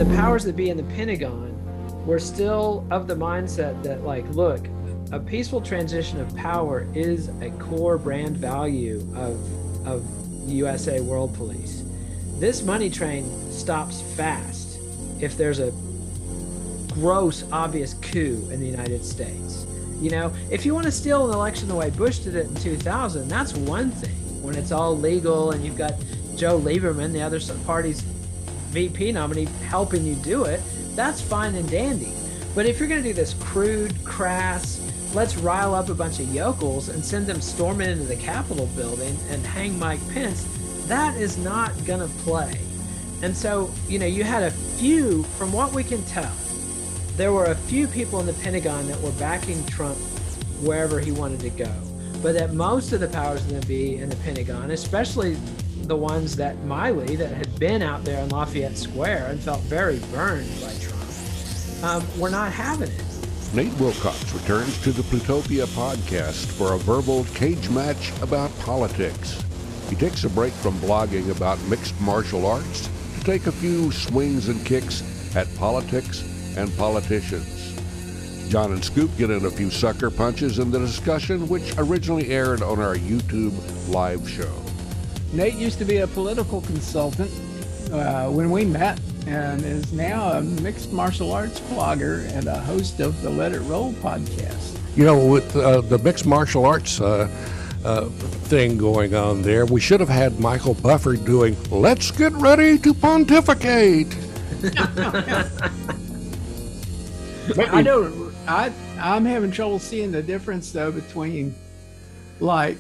the powers that be in the Pentagon were still of the mindset that, like, look, a peaceful transition of power is a core brand value of USA World Police. This money train stops fast if there's a gross, obvious coup in the United States. You know, if you want to steal an election the way Bush did it in 2000, that's one thing. When it's all legal and you've got Joe Lieberman, the other party's VP nominee, helping you do it, that's fine and dandy. But if you're going to do this crude, crass, let's rile up a bunch of yokels and send them storming into the Capitol building and hang Mike Pence, that is not going to play. And so, you know, you had a few, from what we can tell, there were a few people in the Pentagon that were backing Trump wherever he wanted to go. But that most of the powers that be in the Pentagon, especially the ones that Milley, that had been out there in Lafayette Square and felt very burned by Trump, were not having it. Nate Wilcox returns to the Plutopia podcast for a verbal cage match about politics. He takes a break from blogging about mixed martial arts to take a few swings and kicks at politics and politicians. Jon and Scoop get in a few sucker punches in the discussion, which originally aired on our YouTube live show. Nate used to be a political consultant when we met, and is now a mixed martial arts blogger and a host of the Let It Roll podcast. You know, with the mixed martial arts thing going on there, we should have had Michael Buffer doing "Let's Get Ready to Pontificate." I'm having trouble seeing the difference, though, between, like,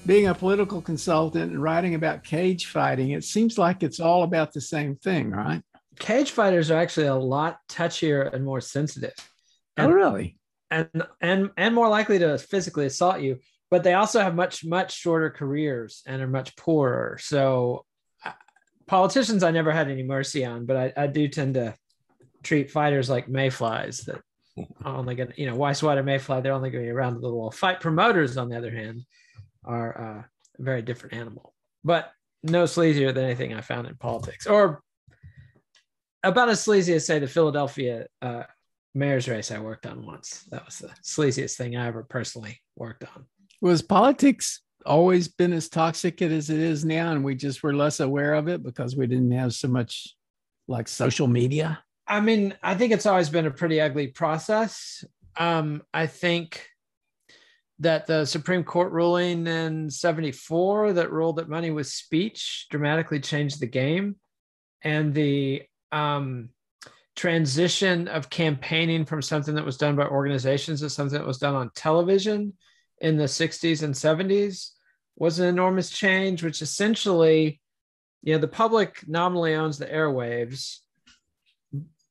being a political consultant and writing about cage fighting. It seems like it's all about the same thing, right? Cage fighters are actually a lot touchier and more sensitive. Oh, really? And more likely to physically assault you, but they also have much shorter careers and are much poorer. So politicians I never had any mercy on, but I do tend to treat fighters like mayflies that are only going to, you know, why swat a mayfly? They're only going to be around the little fight. Promoters, on the other hand, are a very different animal, but no sleazier than anything I found in politics, or about as sleazy as, say, the Philadelphia mayor's race I worked on once. That was the sleaziest thing I ever personally worked on. Was politics always been as toxic as it is now, and we just were less aware of it because we didn't have so much, like, social media? I mean, I think it's always been a pretty ugly process. I think that the Supreme Court ruling in 74 that ruled that money was speech dramatically changed the game. And the transition of campaigning from something that was done by organizations to something that was done on television in the 60s and 70s was an enormous change, which essentially, you know, the public nominally owns the airwaves.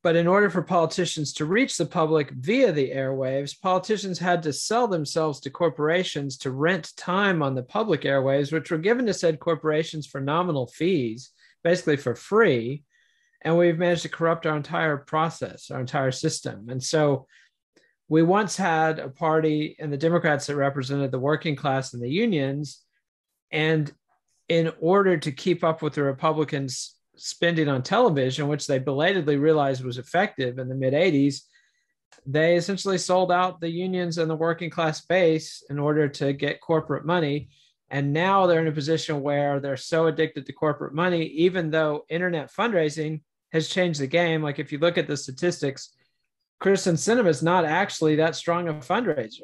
But in order for politicians to reach the public via the airwaves, politicians had to sell themselves to corporations to rent time on the public airwaves, which were given to said corporations for nominal fees, basically for free. And we've managed to corrupt our entire process, our entire system. And so we once had a party and the Democrats that represented the working class and the unions. And in order to keep up with the Republicans' spending on television, which they belatedly realized was effective in the mid-'80s, they essentially sold out the unions and the working class base in order to get corporate money. And now they're in a position where they're so addicted to corporate money, even though internet fundraising has changed the game. Like, if you look at the statistics, Kristen Sinema is not actually that strong a fundraiser.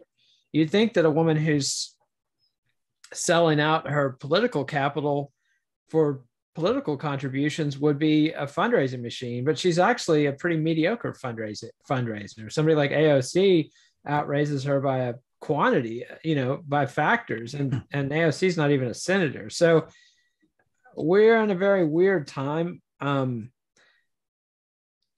You'd think that a woman who's selling out her political capital for political contributions would be a fundraising machine, but she's actually a pretty mediocre fundraiser. Somebody like AOC outraises her by a quantity, you know, by factors, and AOC is not even a senator. So we're in a very weird time.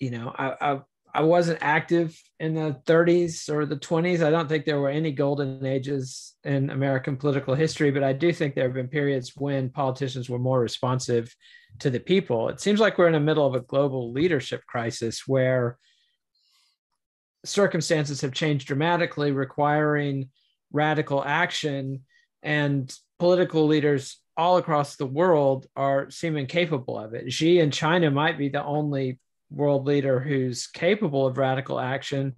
You know, I wasn't active in the 30s or the 20s. I don't think there were any golden ages in American political history, but I do think there have been periods when politicians were more responsive to the people. It seems like we're in the middle of a global leadership crisis where circumstances have changed dramatically, requiring radical action, and political leaders all across the world seem incapable of it. Xi in China might be the only world leader who's capable of radical action.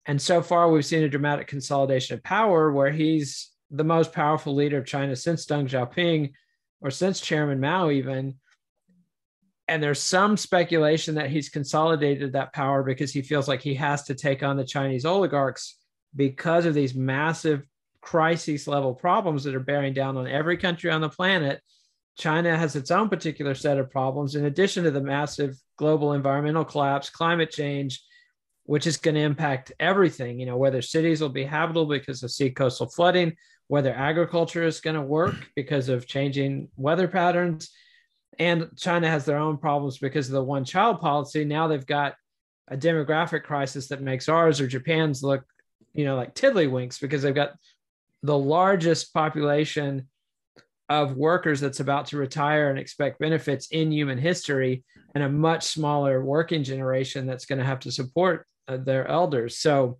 And so far, we've seen a dramatic consolidation of power where he's the most powerful leader of China since Deng Xiaoping or since Chairman Mao even. And there's some speculation that he's consolidated that power because he feels like he has to take on the Chinese oligarchs because of these massive crisis level problems that are bearing down on every country on the planet. China has its own particular set of problems, in addition to the massive global environmental collapse, climate change, which is going to impact everything, whether cities will be habitable because of sea coastal flooding, whether agriculture is going to work because of changing weather patterns. And China has their own problems because of the one-child policy. Now they've got a demographic crisis that makes ours or Japan's look, like tiddlywinks, because they've got the largest population of workers that's about to retire and expect benefits in human history, and a much smaller working generation that's going to have to support their elders. So,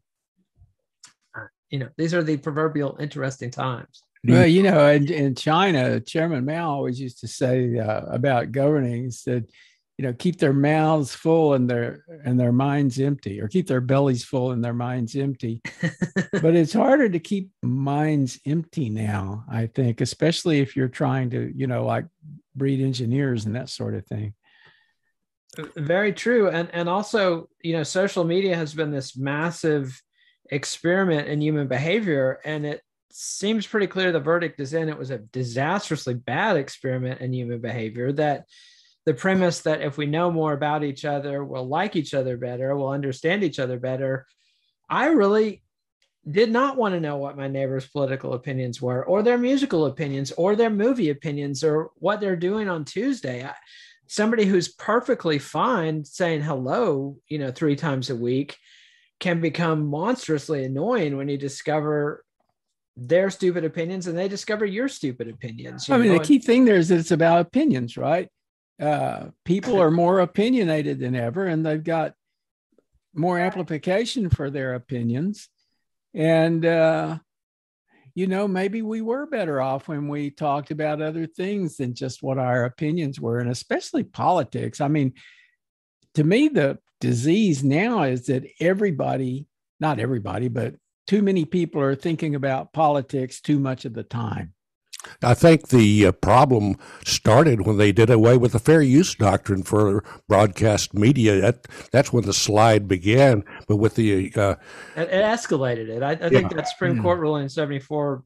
these are the proverbial interesting times. Well, in China, Chairman Mao always used to say about governing, he said, keep their mouths full and their minds empty, or keep their bellies full and their minds empty. But it's harder to keep minds empty now, I think, especially if you're trying to, like breed engineers and that sort of thing. Very true. And also, social media has been this massive experiment in human behavior, and it seems pretty clear the verdict is in. It was a disastrously bad experiment in human behavior, that the premise that if we know more about each other, we'll like each other better, we'll understand each other better. I really did not want to know what my neighbor's political opinions were, or their musical opinions, or their movie opinions, or what they're doing on Tuesday. Somebody who's perfectly fine saying hello, 3 times a week can become monstrously annoying when you discover their stupid opinions and they discover your stupid opinions. The key thing there is that it's about opinions, right? People are more opinionated than ever, and they've got more amplification for their opinions. And, maybe we were better off when we talked about other things than just what our opinions were, and especially politics. I mean, to me, the disease now is that not everybody, but too many people are thinking about politics too much of the time. I think the problem started when they did away with the fair use doctrine for broadcast media. That's when the slide began. But with the it escalated it. I think that Supreme Court ruling in 74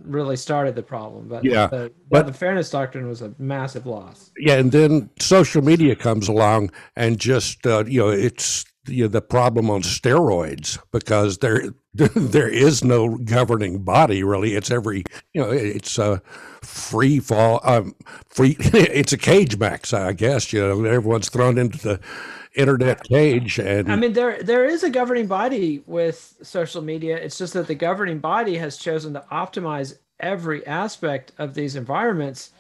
really started the problem. But the fairness doctrine was a massive loss. Yeah, and then social media comes along and just it's the problem on steroids, because there is no governing body really. It's it's a free fall, it's a cage match, I guess. Everyone's thrown into the internet cage. And I mean, there is a governing body with social media. It's just that the governing body has chosen to optimize every aspect of these environments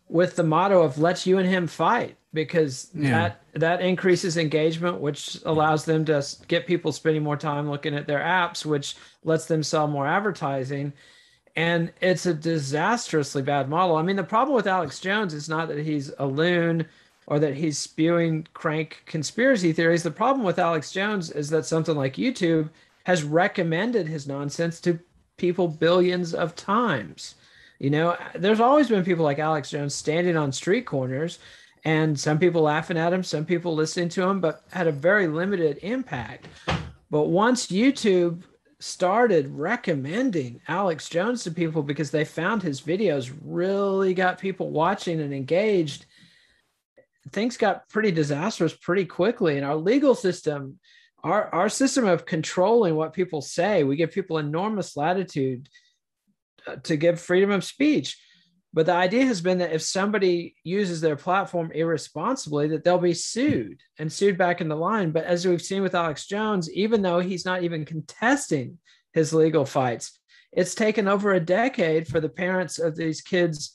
with the motto of "let's you and him fight," because that increases engagement, which allows them to get people spending more time looking at their apps, which lets them sell more advertising. And it's a disastrously bad model. I mean, the problem with Alex Jones is not that he's a loon or that he's spewing crank conspiracy theories. The problem with Alex Jones is that something like YouTube has recommended his nonsense to people billions of times. There's always been people like Alex Jones standing on street corners, and some people laughing at him, some people listening to him, but had a very limited impact. But once YouTube started recommending Alex Jones to people because they found his videos really got people watching and engaged, things got pretty disastrous pretty quickly. And our legal system, our system of controlling what people say, we give people enormous latitude to give freedom of speech. But the idea has been that if somebody uses their platform irresponsibly, that they'll be sued back in the line. But as we've seen with Alex Jones, even though he's not even contesting his legal fights, it's taken over a decade for the parents of these kids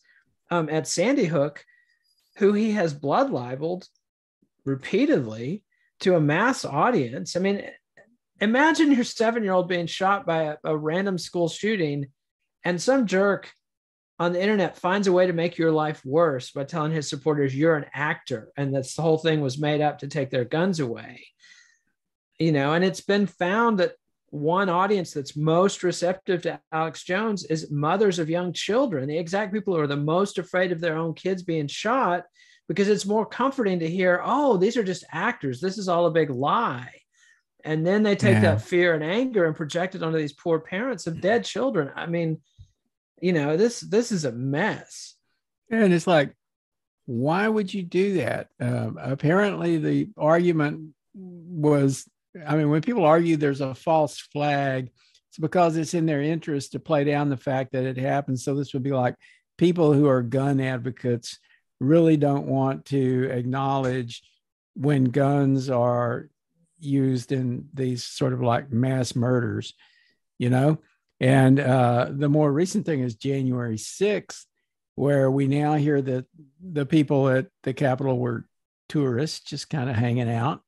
at Sandy Hook, who he has blood libeled repeatedly to a mass audience. I mean, imagine your 7-year-old being shot by a random school shooting, and some jerk on the internet finds a way to make your life worse by telling his supporters you're an actor and that's the whole thing was made up to take their guns away. And it's been found that one audience that's most receptive to Alex Jones is mothers of young children, the exact people who are the most afraid of their own kids being shot, because it's more comforting to hear, oh, these are just actors. This is all a big lie. And then they take that fear and anger and project it onto these poor parents of dead children. I mean, this is a mess. And it's like, why would you do that? Apparently the argument was, when people argue there's a false flag, it's because it's in their interest to play down the fact that it happened. So this would be like people who are gun advocates really don't want to acknowledge when guns are used in these sort of like mass murders, And the more recent thing is January 6th, where we now hear that the people at the Capitol were tourists just kind of hanging out.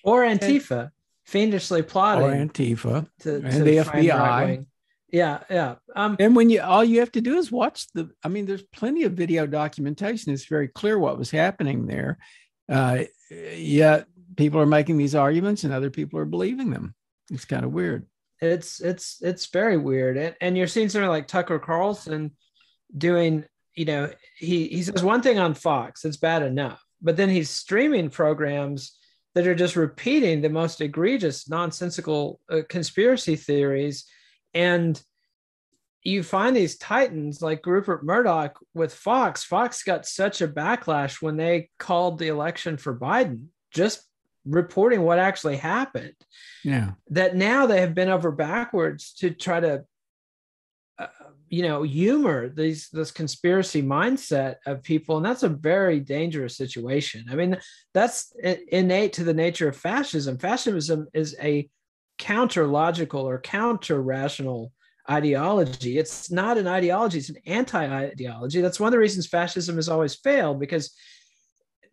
Or Antifa. Fiendishly plotting, or Antifa, to and the FBI. Right, yeah. And when all you have to do is watch there's plenty of video documentation. It's very clear what was happening there. Yet people are making these arguments, and other people are believing them. It's kind of weird. It's very weird, and you're seeing something like Tucker Carlson doing. He says one thing on Fox, it's bad enough, but then he's streaming programs that are just repeating the most egregious, nonsensical conspiracy theories. And you find these titans like Rupert Murdoch with Fox. Fox got such a backlash when they called the election for Biden, just reporting what actually happened. Yeah. That now they have been over backwards to try to humor this conspiracy mindset of people. And that's a very dangerous situation. I mean, that's innate to the nature of fascism. Fascism is a counter-logical or counter-rational ideology. It's not an ideology, it's an anti-ideology. That's one of the reasons fascism has always failed, because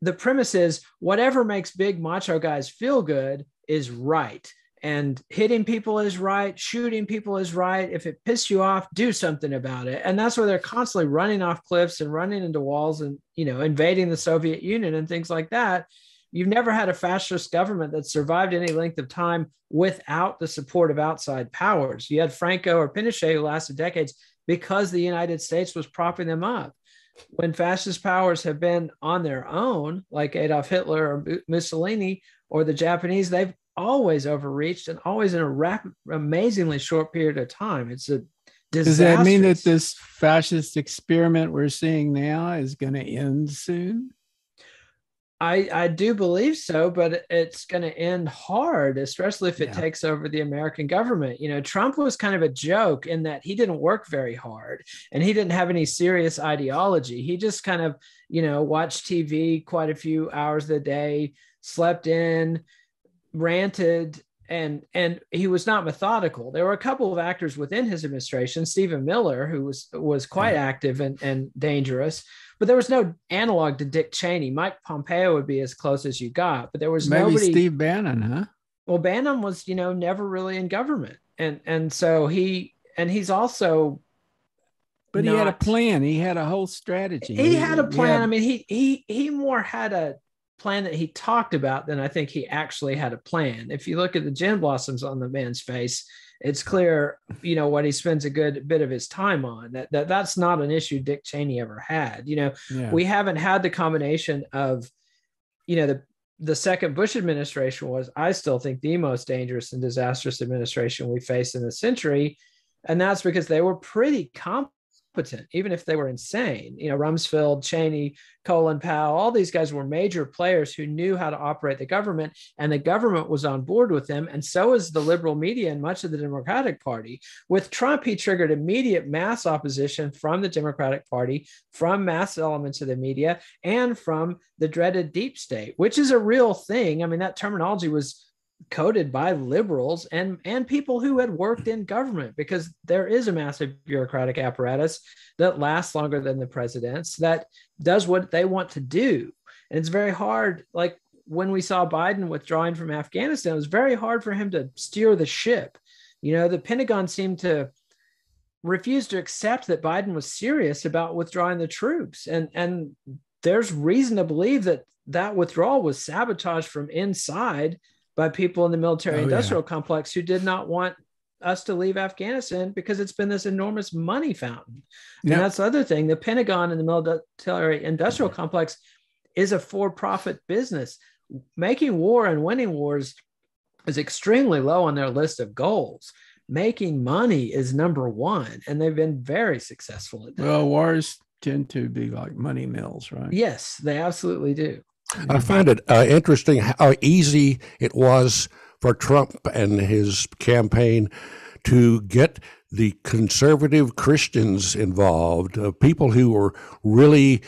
the premise is whatever makes big macho guys feel good is right. And hitting people is right. Shooting people is right. If it pisses you off, do something about it. And that's where they're constantly running off cliffs and running into walls and, invading the Soviet Union and things like that. You've never had a fascist government that survived any length of time without the support of outside powers. You had Franco or Pinochet who lasted decades because the United States was propping them up. When fascist powers have been on their own, like Adolf Hitler or Mussolini or the Japanese, they've always overreached and always in a amazingly short period of time. It's a disaster. Does that mean that this fascist experiment we're seeing now is going to end soon? I do believe so, but it's going to end hard, especially if it takes over the American government. Trump was kind of a joke in that he didn't work very hard and he didn't have any serious ideology. He just kind of, watched TV quite a few hours a day, slept in, ranted, and he was not methodical. There were a couple of actors within his administration, Stephen Miller, who was quite active and dangerous, but there was no analog to Dick Cheney. Mike Pompeo would be as close as you got, but there was nobody. Steve Bannon, huh? Well, Bannon was, never really in government. And so he's also, but he had a plan. He had a whole strategy. He had a plan. I mean, he more had a plan that he talked about than I think he actually had a plan. If you look at the gin blossoms on the man's face, it's clear, what he spends a good bit of his time on. That's not an issue Dick Cheney ever had. We haven't had the combination of, the second Bush administration was, I still think, the most dangerous and disastrous administration we faced in the century. And that's because they were pretty competent, even if they were insane. Rumsfeld, Cheney, Colin Powell, all these guys were major players who knew how to operate the government, and the government was on board with them. And so is the liberal media and much of the Democratic Party. With Trump, he triggered immediate mass opposition from the Democratic Party, from mass elements of the media, and from the dreaded deep state, which is a real thing. I mean, that terminology was coded by liberals and people who had worked in government, because there is a massive bureaucratic apparatus that lasts longer than the president's, that does what they want to do. And it's very hard. Like when we saw Biden withdrawing from Afghanistan, it was very hard for him to steer the ship. The Pentagon seemed to refused to accept that Biden was serious about withdrawing the troops. And there's reason to believe that that withdrawal was sabotaged from inside by people in the military-industrial complex who did not want us to leave Afghanistan because it's been this enormous money fountain. Yep. And that's the other thing. The Pentagon and the military-industrial complex is a for-profit business. Making war and winning wars is extremely low on their list of goals. Making money is number one, and they've been very successful at that. Well, wars tend to be like money mills, right? Yes, they absolutely do. I find it interesting how easy it was for Trump and his campaign to get the conservative Christians involved, people who were really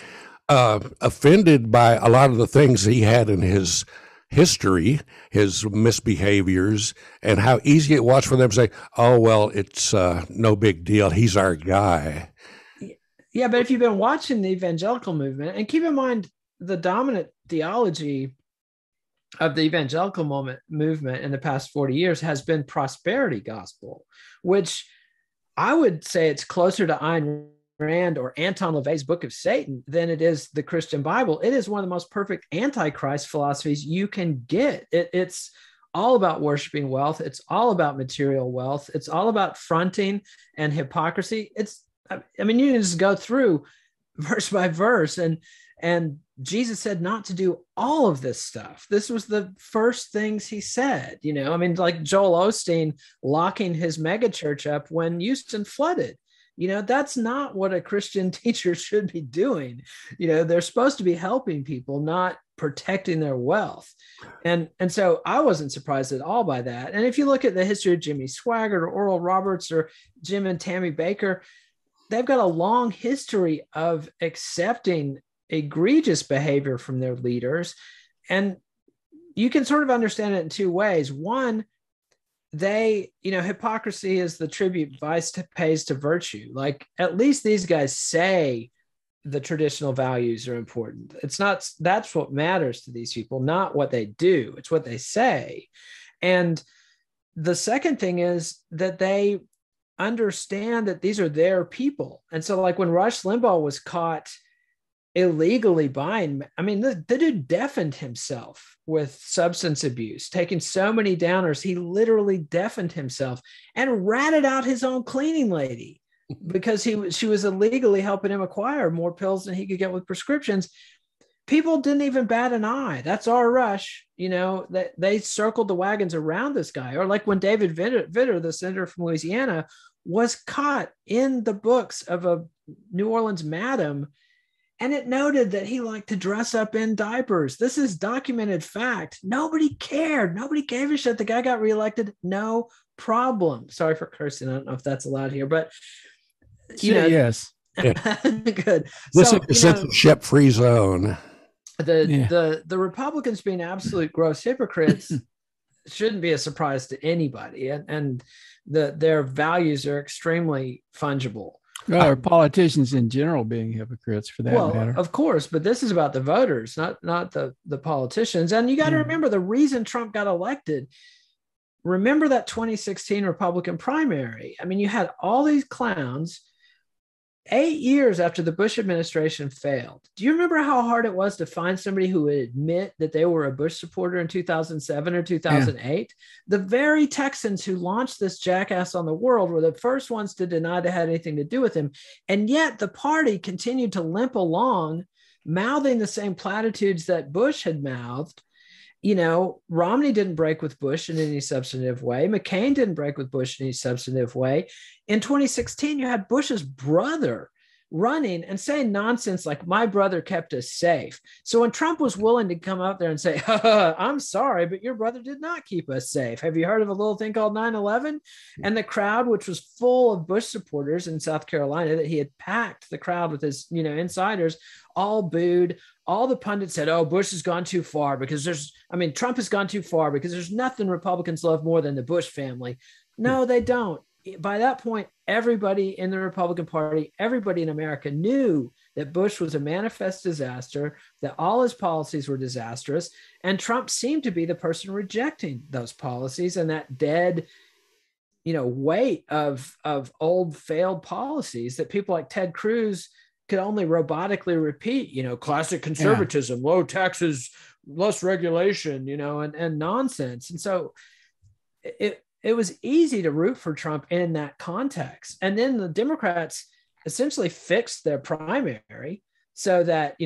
offended by a lot of the things he had in his history, his misbehaviors, and how easy it was for them to say, oh, well, it's no big deal. He's our guy. Yeah, but if you've been watching the evangelical movement, and keep in mind the dominant theology of the evangelical movement in the past 40 years has been prosperity gospel, which I would say it's closer to Ayn Rand or Anton LaVey's Book of Satan than it is the Christian Bible. It is one of the most perfect antichrist philosophies you can get. It's all about worshiping wealth. It's all about material wealth. It's all about fronting and hypocrisy. I mean, you can just go through verse by verse, and Jesus said not to do all of this stuff. This was the first things he said, I mean, like Joel Osteen locking his megachurch up when Houston flooded. That's not what a Christian teacher should be doing. They're supposed to be helping people, not protecting their wealth. And so I wasn't surprised at all by that. And if you look at the history of Jimmy Swaggart or Oral Roberts or Jim and Tammy Baker, they've got a long history of accepting egregious behavior from their leaders. And you can sort of understand it in two ways. One, hypocrisy is the tribute vice pays to virtue. Like, at least these guys say the traditional values are important. That's what matters to these people, not what they do. It's what they say. And the second thing is that they understand that these are their people. And so, like, when Rush Limbaugh was caught illegally buying, I mean, the dude deafened himself with substance abuse, taking so many downers, he literally deafened himself and ratted out his own cleaning lady because she was illegally helping him acquire more pills than he could get with prescriptions. People didn't even bat an eye. That's our Rush. They circled the wagons around this guy. Or like when David Vitter, the senator from Louisiana, was caught in the books of a New Orleans madam, and it noted that he liked to dress up in diapers. This is documented fact. Nobody cared. Nobody gave a shit. The guy got reelected. No problem. Sorry for cursing. I don't know if that's allowed here, but yes. Good. This is a censorship-free zone. The Republicans being absolute gross hypocrites shouldn't be a surprise to anybody, and their values are extremely fungible. Well, or politicians in general being hypocrites, for that matter. Of course, but this is about the voters, not the politicians. And you got to remember the reason Trump got elected. Remember that 2016 Republican primary. I mean, you had all these clowns 8 years after the Bush administration failed. Do you remember how hard it was to find somebody who would admit that they were a Bush supporter in 2007 or 2008? Yeah. The very Texans who launched this jackass on the world were the first ones to deny they had anything to do with him. And yet the party continued to limp along, mouthing the same platitudes that Bush had mouthed. Romney didn't break with Bush in any substantive way. McCain didn't break with Bush in any substantive way. In 2016, you had Bush's brother running and saying nonsense like, my brother kept us safe. So when Trump was willing to come out there and say, I'm sorry, but your brother did not keep us safe. Have you heard of a little thing called 9/11? And the crowd, which was full of Bush supporters in South Carolina, that he had packed the crowd with his, insiders, all booed. All the pundits said, oh, Bush has gone too far Trump has gone too far because there's nothing Republicans love more than the Bush family. No, they don't. By that point, everybody in the Republican Party, everybody in America knew that Bush was a manifest disaster, that all his policies were disastrous, and Trump seemed to be the person rejecting those policies and that dead weight of old failed policies that people like Ted Cruz could only robotically repeat, classic conservatism, low taxes, less regulation, and nonsense. And so it was easy to root for Trump in that context. And then the Democrats essentially fixed their primary so that,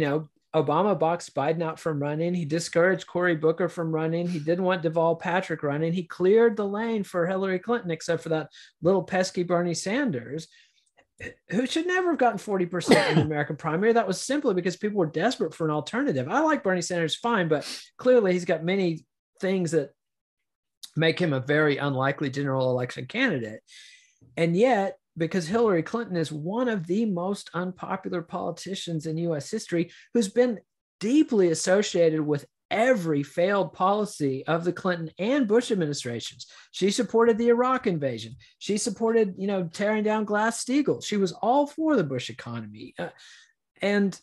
Obama boxed Biden out from running. He discouraged Cory Booker from running. He didn't want Deval Patrick running. He cleared the lane for Hillary Clinton, except for that little pesky Bernie Sanders, who should never have gotten 40% in the American primary. That was simply because people were desperate for an alternative. I like Bernie Sanders fine, but clearly he's got many things that make him a very unlikely general election candidate. And yet, because Hillary Clinton is one of the most unpopular politicians in U.S. history, who's been deeply associated with every failed policy of the Clinton and Bush administrations. She supported the Iraq invasion. She supported, tearing down Glass-Steagall. She was all for the Bush economy, and,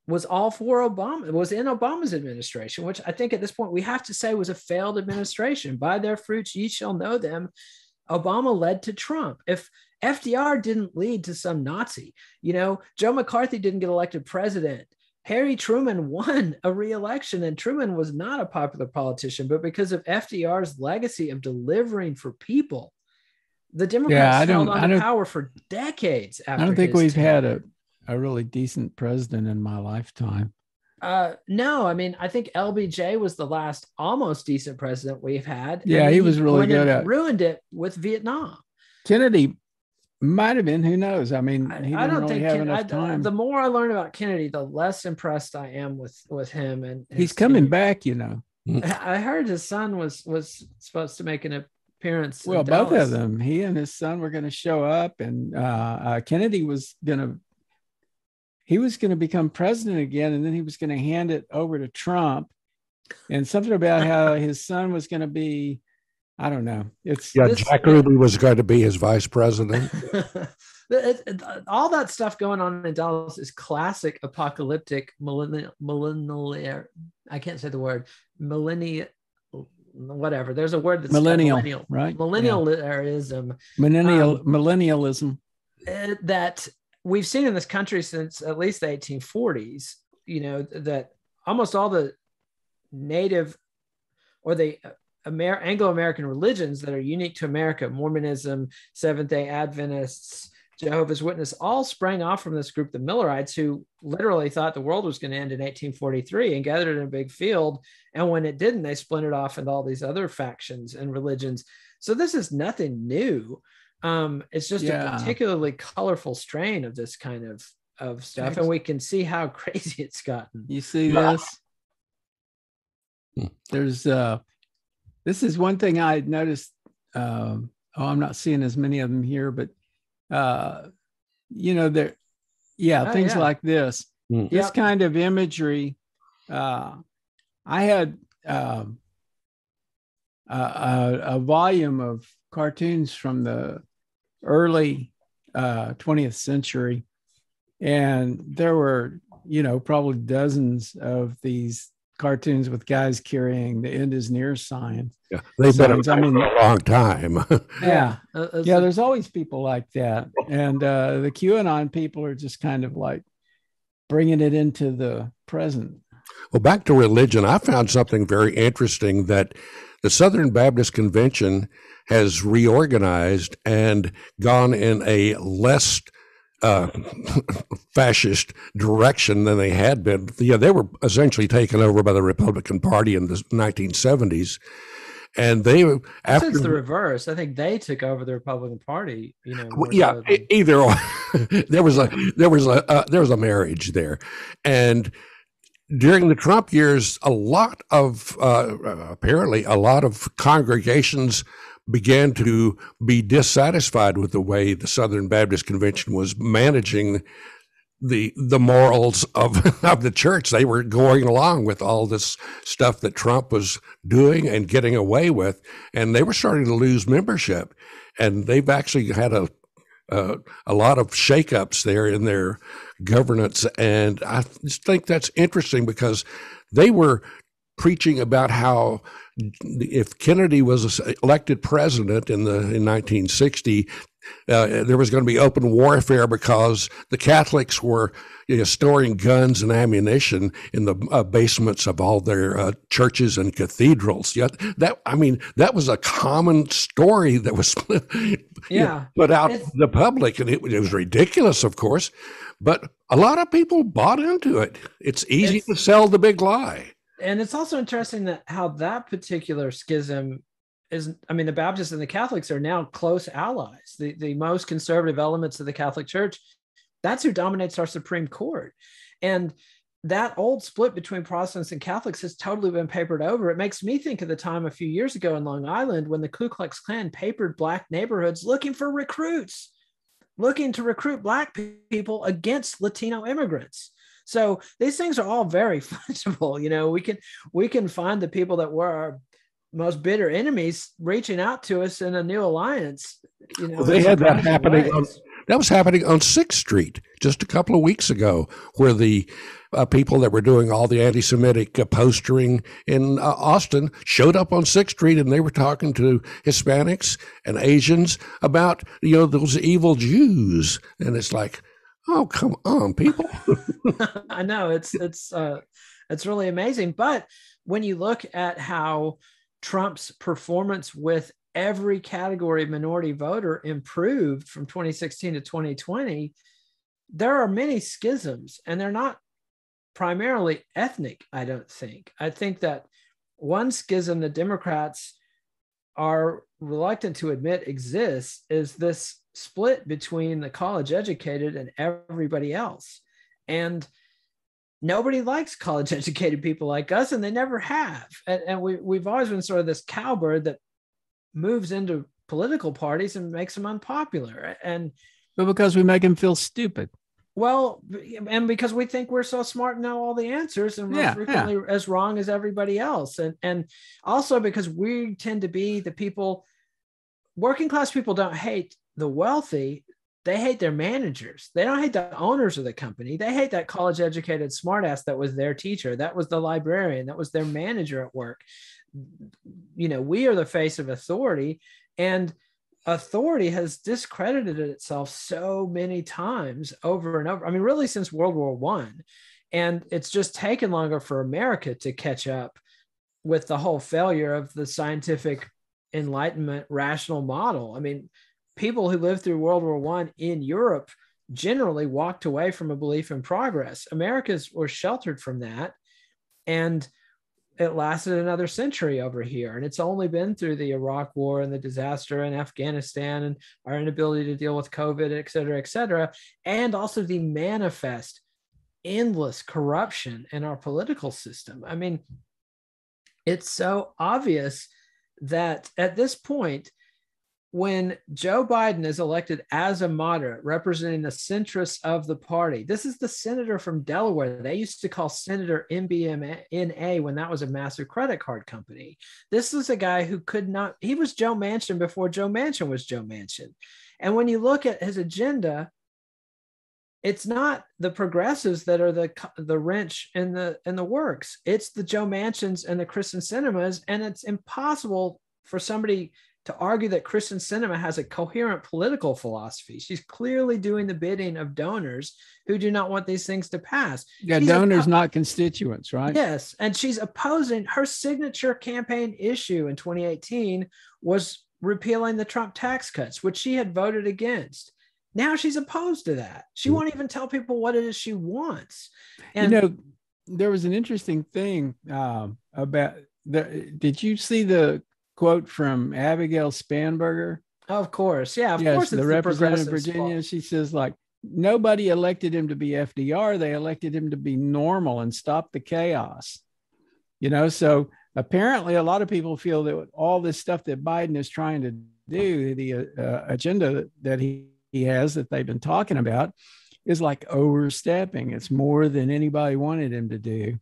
was all for Obama. It was in Obama's administration, which I think at this point we have to say was a failed administration. By their fruits ye shall know them. Obama led to Trump. If FDR didn't lead to some Nazi, Joe McCarthy didn't get elected president. Harry Truman won a re-election, and Truman was not a popular politician, but because of FDR's legacy of delivering for people, the Democrats held on to power for decades. After I don't think we've had a really decent president in my lifetime. No, I think LBJ was the last almost decent president we've had. Yeah, he was really good at ruined it with Vietnam. Kennedy might have been, who knows? He didn't really have enough time. The more I learn about Kennedy, the less impressed I am with him. And he's coming back, I heard his son was supposed to make an appearance. Well, both of them, he and his son were going to show up, and Kennedy was going to become president again, and then he was going to hand it over to Trump, and something about how his son was going to be, I don't know. Jack Ruby was going to be his vice president. All that stuff going on in Dallas is classic apocalyptic millennial. I can't say the word millennial. Whatever. There's a word that's millennial, right? Millennialism. Millennialism. That we've seen in this country since at least the 1840s. That almost all the native or the Anglo-American religions that are unique to America, Mormonism, Seventh-day Adventists, Jehovah's Witness, all sprang off from this group, the Millerites, who literally thought the world was going to end in 1843 and gathered in a big field. And when it didn't, they splintered off into all these other factions and religions. So this is nothing new. It's just a particularly colorful strain of this kind of stuff. And we can see how crazy it's gotten. You see this? There's this is one thing I noticed. I'm not seeing as many of them here, but things like this. This kind of imagery. I had a volume of cartoons from the early 20th century, and there were probably dozens of these cartoons with guys carrying the end is near sign. Yeah, they've been around for a long time. There's always people like that, and the QAnon people are just kind of like bringing it into the present. Well, back to religion, I found something very interesting, that the Southern Baptist Convention has reorganized and gone in a less fascist direction than they had been. They were essentially taken over by the Republican Party in the 1970s, and it's the reverse. I think they took over the Republican Party. Either or. there was a marriage there, and during the Trump years, apparently a lot of congregations began to be dissatisfied with the way the Southern Baptist Convention was managing the morals of the church. They were going along with all this stuff that Trump was doing and getting away with, and they were starting to lose membership. And they've actually had a lot of shakeups there in their governance. And I just think that's interesting, because they were preaching about how if Kennedy was elected president in 1960, there was going to be open warfare because the Catholics were storing guns and ammunition in the basements of all their churches and cathedrals. Yet that was a common story that was put out to the public, and it was ridiculous, of course, but a lot of people bought into it. It's easy to sell the big lie. And it's also interesting that how that particular schism is, the Baptists and the Catholics are now close allies. The most conservative elements of the Catholic Church, that's who dominates our Supreme Court. And that old split between Protestants and Catholics has totally been papered over. It makes me think of the time a few years ago in Long Island when the Ku Klux Klan papered Black neighborhoods looking for recruits, looking to recruit Black people against Latino immigrants. So these things are all very fungible. We can find the people that were our most bitter enemies reaching out to us in a new alliance. Well, they had that happening. That was happening on 6th Street just a couple of weeks ago, where the people that were doing all the anti-Semitic postering in Austin showed up on 6th Street, and they were talking to Hispanics and Asians about those evil Jews, and it's like, oh, come on, people. I know it's really amazing. But when you look at how Trump's performance with every category of minority voter improved from 2016 to 2020, there are many schisms, and they're not primarily ethnic, I don't think. I think that one schism the Democrats are reluctant to admit exists is this split between the college educated and everybody else. And nobody likes college educated people like us, and they never have. And we've always been sort of this cowbird that moves into political parties and makes them unpopular. But because we make them feel stupid. Well, and because we think we're so smart and know all the answers, and we're frequently as wrong as everybody else. And also because we tend to be the people, working class people don't hate the wealthy, they hate their managers. They don't hate the owners of the company. They hate that college educated smartass that was their teacher. That was the librarian. That was their manager at work. We are the face of authority, and authority has discredited itself so many times over and over. Really since World War I. And it's just taken longer for America to catch up with the whole failure of the scientific Enlightenment rational model. People who lived through World War I in Europe generally walked away from a belief in progress. Americans were sheltered from that, and it lasted another century over here. And it's only been through the Iraq War and the disaster in Afghanistan and our inability to deal with COVID, et cetera, and also the manifest endless corruption in our political system. It's so obvious that at this point, when Joe Biden is elected as a moderate representing the centrists of the party, this is the senator from Delaware. They used to call Senator MBNA when that was a massive credit card company. This is a guy who he was Joe Manchin before Joe Manchin was Joe Manchin. And when you look at his agenda, it's not the progressives that are the wrench in the works. It's the Joe Manchins and the Kristen Sinemas. And it's impossible for somebody to argue that Kristen Sinema has a coherent political philosophy. She's clearly doing the bidding of donors who do not want these things to pass. Yeah, donors, not constituents, right? Yes, and she's opposing, her signature campaign issue in 2018 was repealing the Trump tax cuts, which she had voted against. Now she's opposed to that. She won't even tell people what it is she wants. And there was an interesting thing about did you see the quote from Abigail Spanberger? Of course. Yeah, of course. The representative of Virginia. Fault. She says, nobody elected him to be FDR. They elected him to be normal and stop the chaos. So apparently a lot of people feel that all this stuff that Biden is trying to do, the agenda that he has that they've been talking about, is like overstepping. It's more than anybody wanted him to do.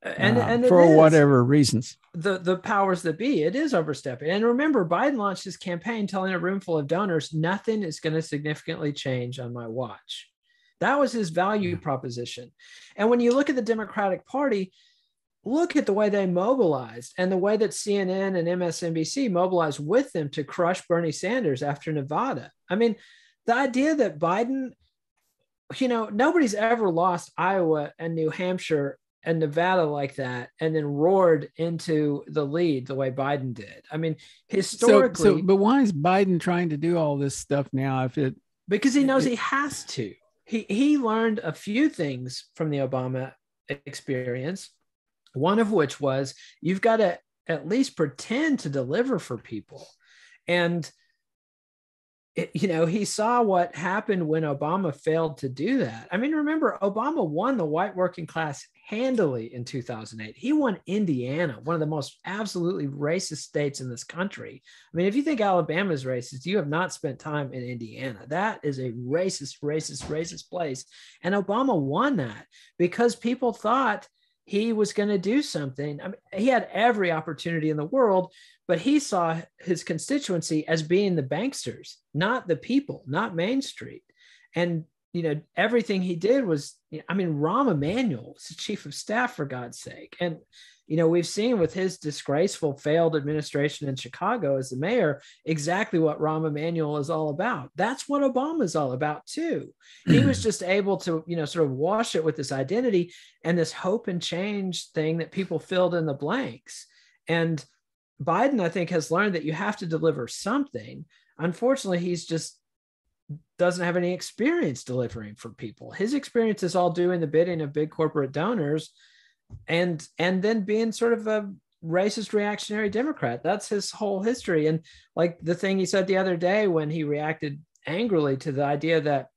And for whatever reasons, the powers that be, it is overstepping. And remember, Biden launched his campaign telling a room full of donors, nothing is going to significantly change on my watch. That was his value proposition. And when you look at the Democratic Party, look at the way they mobilized and the way that CNN and MSNBC mobilized with them to crush Bernie Sanders after Nevada. I mean, the idea that Biden, nobody's ever lost Iowa and New Hampshire and Nevada like that and then roared into the lead the way Biden did. I mean, historically. But why is Biden trying to do all this stuff now? Because he knows he has to. He learned a few things from the Obama experience, one of which was you've got to at least pretend to deliver for people. And, he saw what happened when Obama failed to do that. I mean, remember, Obama won the white working class handily in 2008. He won Indiana, one of the most absolutely racist states in this country. I mean, if you think Alabama is racist, you have not spent time in Indiana. That is a racist place. And Obama won that because people thought he was going to do something. I mean, he had every opportunity in the world, but he saw his constituency as being the banksters, not the people, not Main Street. And, everything he did was, Rahm Emanuel was the chief of staff, for God's sake. And, we've seen with his disgraceful failed administration in Chicago as the mayor, exactly what Rahm Emanuel is all about. That's what Obama is all about too. He was just able to, sort of wash it with this identity and this hope and change thing that people filled in the blanks. And Biden, I think, has learned that you have to deliver something. Unfortunately, he's just doesn't have any experience delivering for people. His experience is all doing the bidding of big corporate donors and then being sort of a racist reactionary Democrat. That's his whole history. And like the thing he said the other day when he reacted angrily to the idea that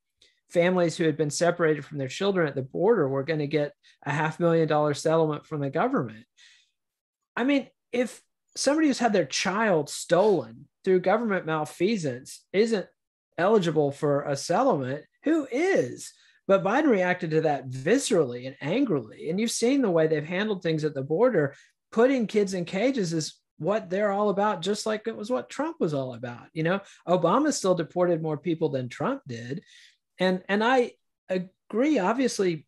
families who had been separated from their children at the border were going to get a $500,000 settlement from the government. I mean, if somebody who's had their child stolen through government malfeasance isn't eligible for a settlement, who is? But Biden reacted to that viscerally and angrily. And you've seen the way they've handled things at the border. Putting kids in cages is what they're all about, just like it was what Trump was all about. Obama still deported more people than Trump did. And I agree, obviously,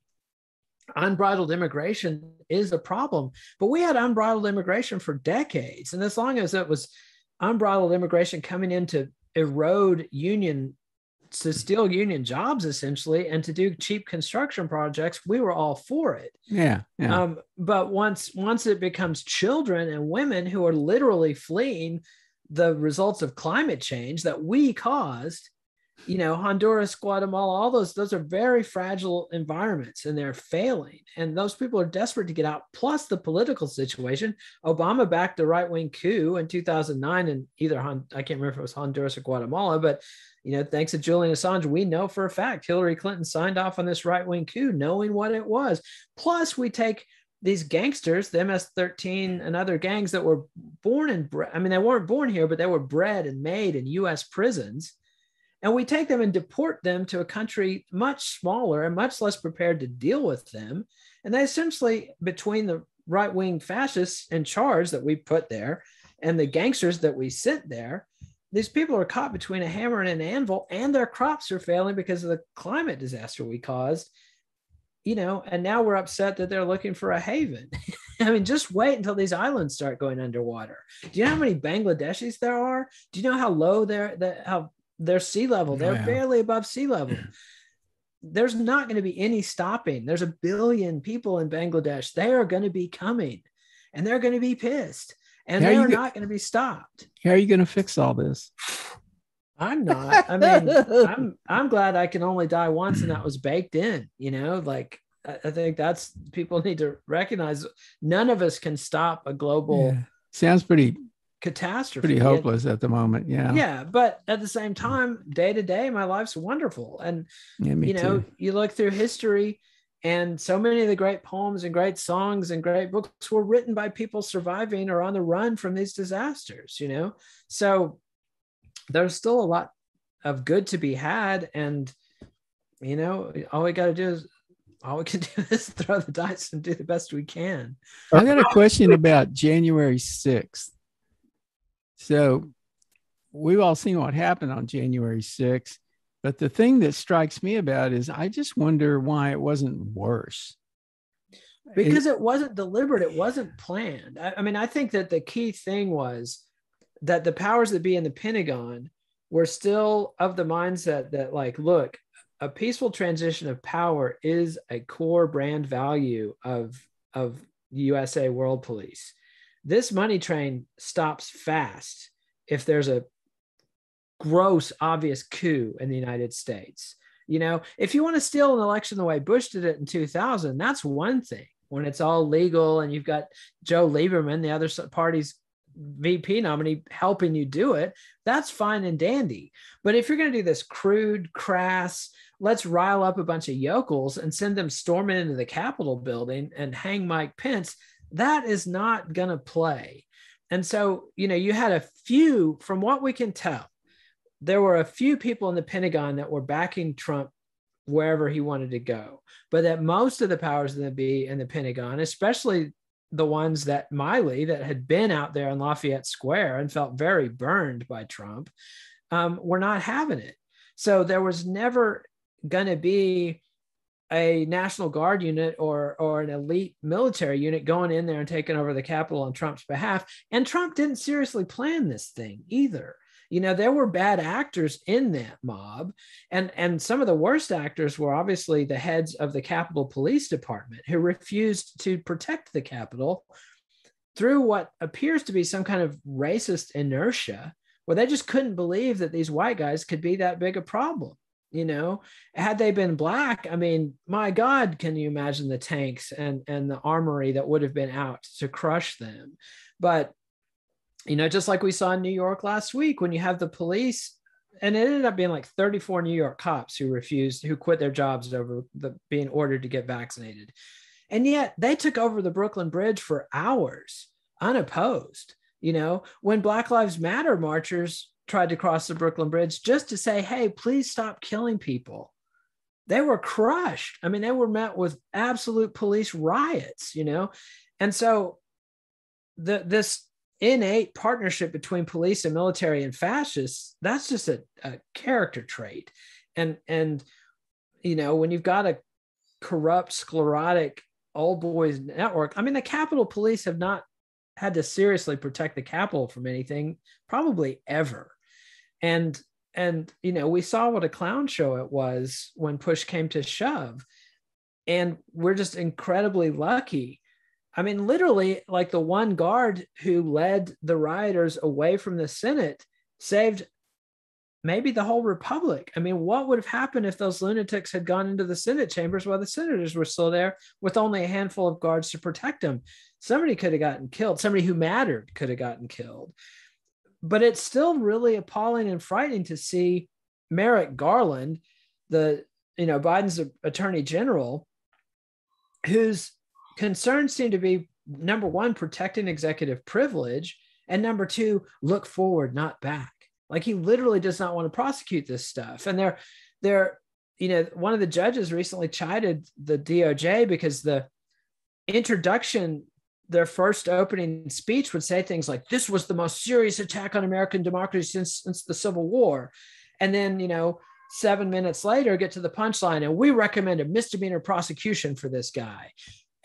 unbridled immigration is a problem, but we had unbridled immigration for decades. And as long as it was unbridled immigration coming in to erode to steal union jobs essentially and to do cheap construction projects, we were all for it. Yeah. But once it becomes children and women who are literally fleeing the results of climate change that we caused, Honduras, Guatemala, all those are very fragile environments and they're failing. And those people are desperate to get out. Plus the political situation. Obama backed a right-wing coup in 2009 in I can't remember if it was Honduras or Guatemala, but, thanks to Julian Assange, we know for a fact Hillary Clinton signed off on this right-wing coup, knowing what it was. Plus we take these gangsters, the MS-13 and other gangs that were born and they weren't born here, but they were bred and made in U.S. prisons. And we take them and deport them to a country much smaller and much less prepared to deal with them. And they essentially, between the right-wing fascists in charge that we put there and the gangsters that we sent there, these people are caught between a hammer and an anvil, and their crops are failing because of the climate disaster we caused, and now we're upset that they're looking for a haven. I mean, just wait until these islands start going underwater. Do you know how many Bangladeshis there are? Do you know how low their sea level? They're barely above sea level. There's not going to be any stopping. There's 1 billion people in Bangladesh. They are going to be coming and they're going to be pissed and they're not going to be stopped. How are you going to fix all this? I'm not. I mean, I'm glad I can only die once and that was baked in, I think that's, people need to recognize none of us can stop a global sounds pretty catastrophe. Pretty hopeless at the moment. Yeah. But at the same time, day to day, my life's wonderful. And, you look through history and so many of the great poems and great songs and great books were written by people surviving or on the run from these disasters, So there's still a lot of good to be had. And, all we can do is throw the dice and do the best we can. I got a question about January 6th. So we've all seen what happened on January 6th, but the thing that strikes me about it is I just wonder why it wasn't worse. Because it wasn't deliberate. It wasn't planned. I mean, I think that the key thing was that the powers that be in the Pentagon were still of the mindset that, like, look, a peaceful transition of power is a core brand value of USA World Police. This money train stops fast if there's a gross, obvious coup in the United States. You know, if you want to steal an election the way Bush did it in 2000, that's one thing. When it's all legal and you've got Joe Lieberman, the other party's VP nominee, helping you do it, that's fine and dandy. But if you're going to do this crude, crass, let's rile up a bunch of yokels and send them storming into the Capitol building and hang Mike Pence, that is not going to play. And so, you know, you had a few, from what we can tell, there were a few people in the Pentagon that were backing Trump wherever he wanted to go, but that most of the powers that be in the Pentagon, especially the ones that Milley, that had been out there in Lafayette Square and felt very burned by Trump, were not having it. So there was never going to be a National Guard unit or an elite military unit going in there and taking over the Capitol on Trump's behalf. And Trump didn't seriously plan this thing either. You know, there were bad actors in that mob, and some of the worst actors were obviously the heads of the Capitol Police Department, who refused to protect the Capitol through what appears to be some kind of racist inertia, where they just couldn't believe that these white guys could be that big a problem. You know, had they been black, I mean, my God, can you imagine the tanks and the armory that would have been out to crush them? But you know, just like we saw in New York last week, when you have the police, and it ended up being like 34 New York cops who quit their jobs over being ordered to get vaccinated. And yet they took over the Brooklyn Bridge for hours, unopposed. You know, when Black Lives Matter marchers tried to cross the Brooklyn Bridge just to say, hey, please stop killing people, they were crushed. I mean, they were met with absolute police riots, you know? And so this innate partnership between police and military and fascists, that's just a character trait. And you know, when you've got a corrupt, sclerotic old boys network, I mean, the Capitol Police have not had to seriously protect the Capitol from anything probably ever. And you know, we saw what a clown show it was when push came to shove. And we're just incredibly lucky. I mean, literally, like, the one guard who led the rioters away from the Senate saved maybe the whole republic. I mean, what would have happened if those lunatics had gone into the Senate chambers while the senators were still there with only a handful of guards to protect them? Somebody could have gotten killed. Somebody who mattered could have gotten killed. But it's still really appalling and frightening to see Merrick Garland, Biden's attorney general, whose concerns seem to be, number one, protecting executive privilege, and number two, look forward, not back. Like, he literally does not want to prosecute this stuff. And they're, you know, one of the judges recently chided the DOJ because the introduction, their first opening speech would say things like, this was the most serious attack on American democracy since the Civil War. And then, you know, 7 minutes later, get to the punchline, and we recommend a misdemeanor prosecution for this guy.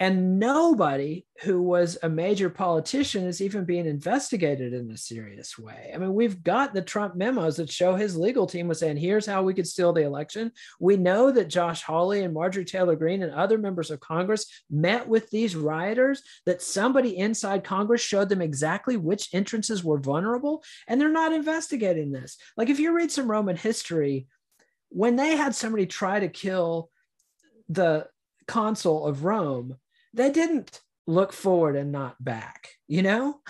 And nobody who was a major politician is even being investigated in a serious way. I mean, we've got the Trump memos that show his legal team was saying, here's how we could steal the election. We know that Josh Hawley and Marjorie Taylor Greene and other members of Congress met with these rioters, that somebody inside Congress showed them exactly which entrances were vulnerable, and they're not investigating this. Like, if you read some Roman history, when they had somebody try to kill the consul of Rome, they didn't look forward and not back, you know?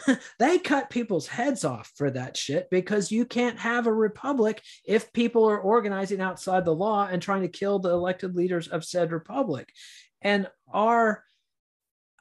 They cut people's heads off for that shit, because you can't have a republic if people are organizing outside the law and trying to kill the elected leaders of said republic. And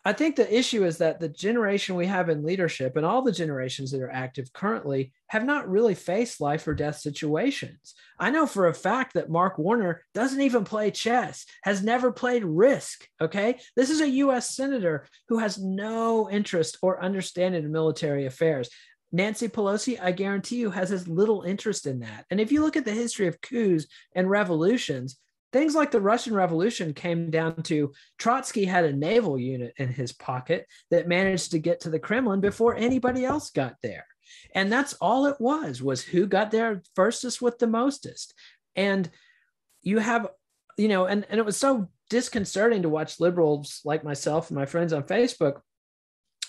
I think the issue is that the generation we have in leadership, and all the generations that are active currently, have not really faced life or death situations. I know for a fact that Mark Warner doesn't even play chess, has never played Risk, okay? This is a US senator who has no interest or understanding of military affairs. Nancy Pelosi, I guarantee you, has as little interest in that. And if you look at the history of coups and revolutions, Things like the Russian Revolution came down to Trotsky had a naval unit in his pocket that managed to get to the Kremlin before anybody else got there. And that's all it was who got there firstest with the mostest. And you have, and it was so disconcerting to watch liberals like myself and my friends on Facebook